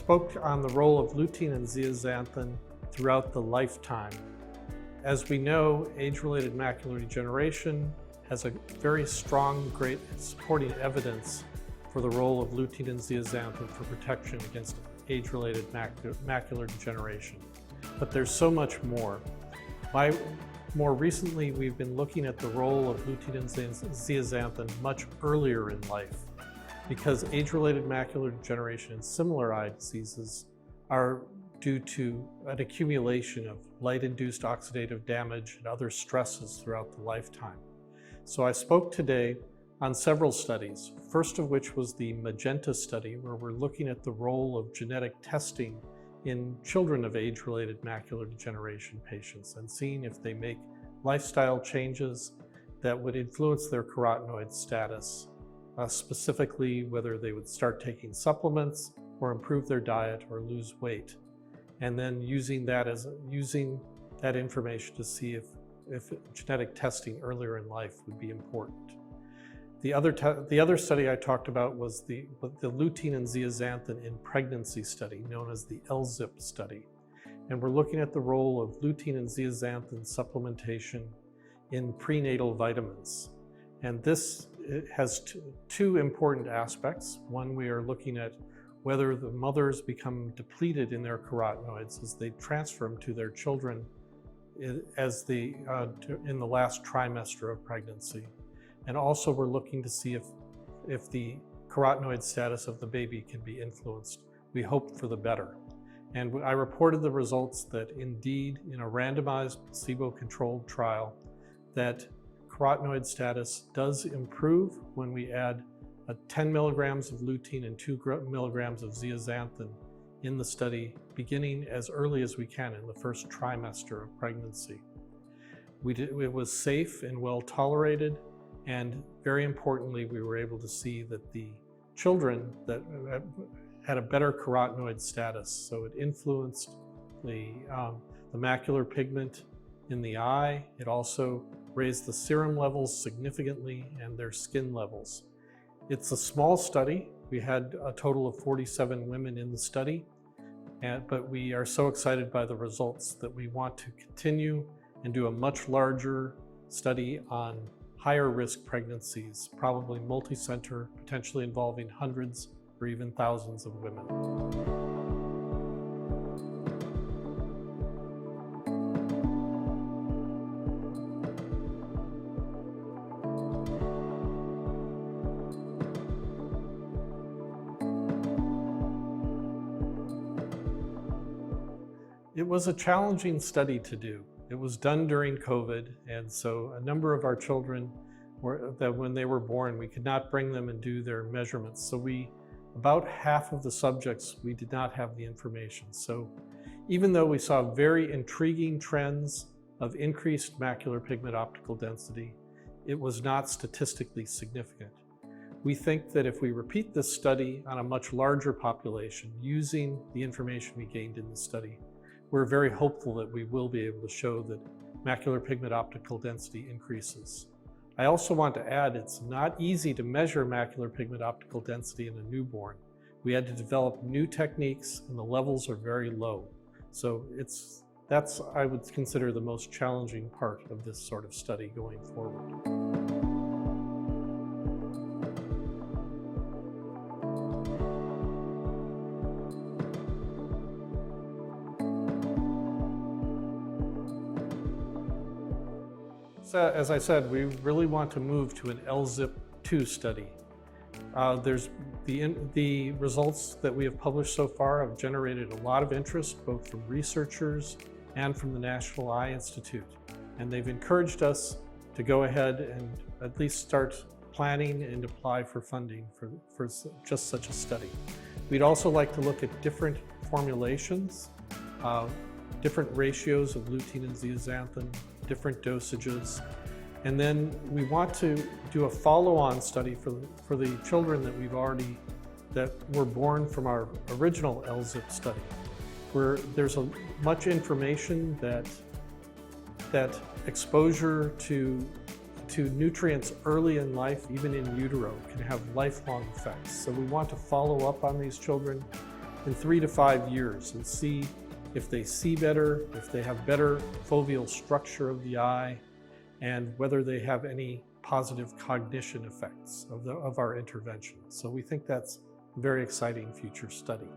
spoke on the role of lutein and zeaxanthin throughout the lifetime. As we know, age-related macular degeneration has a very strong, great supporting evidence for the role of lutein and zeaxanthin for protection against age-related macular degeneration. But there's so much more. More recently, we've been looking at the role of lutein and zeaxanthin much earlier in life, because age-related macular degeneration and similar eye diseases are due to an accumulation of light-induced oxidative damage and other stresses throughout the lifetime. So I spoke today on several studies, first of which was the Magenta study, where we're looking at the role of genetic testing in children of age-related macular degeneration patients and seeing if they make lifestyle changes that would influence their carotenoid status, specifically whether they would start taking supplements or improve their diet or lose weight, and then using that information to see if genetic testing earlier in life would be important. The other study I talked about was the lutein and zeaxanthin in pregnancy study, known as the LZIP study. And we're looking at the role of lutein and zeaxanthin supplementation in prenatal vitamins. And this has two important aspects. One, we are looking at whether the mothers become depleted in their carotenoids as they transfer them to their children in the last trimester of pregnancy. And also we're looking to see if the carotenoid status of the baby can be influenced. We hope for the better. And I reported the results that indeed, in a randomized placebo-controlled trial, that carotenoid status does improve when we add 10 milligrams of lutein and 2 milligrams of zeaxanthin in the study, beginning as early as we can in the first trimester of pregnancy. It was safe and well tolerated. And very importantly, we were able to see that the children that had a better carotenoid status, so it influenced the macular pigment in the eye. It also raised the serum levels significantly and their skin levels. It's a small study. We had a total of 47 women in the study, but we are so excited by the results that we want to continue and do a much larger study on higher risk pregnancies, probably multi-center, potentially involving hundreds or even thousands of women. It was a challenging study to do. It was done during COVID, and so a number of our children when they were born, we could not bring them and do their measurements. So about half of the subjects, we did not have the information. So even though we saw very intriguing trends of increased macular pigment optical density, it was not statistically significant. We think that if we repeat this study on a much larger population using the information we gained in the study, we're very hopeful that we will be able to show that macular pigment optical density increases. I also want to add, it's not easy to measure macular pigment optical density in a newborn. We had to develop new techniques and the levels are very low. So that's, I would consider, the most challenging part of this sort of study going forward. As I said, we really want to move to an LZIP-2 study. There's the results that we have published so far have generated a lot of interest, both from researchers and from the National Eye Institute. And they've encouraged us to go ahead and at least start planning and apply for funding for just such a study. We'd also like to look at different formulations, different ratios of lutein and zeaxanthin, different dosages. And then we want to do a follow-on study for the children that were born from our original LZIP study, where there's much information that exposure to nutrients early in life, even in utero, can have lifelong effects. So we want to follow up on these children in 3 to 5 years and see if they see better, if they have better foveal structure of the eye, and whether they have any positive cognition effects of our intervention. So we think that's a very exciting future study.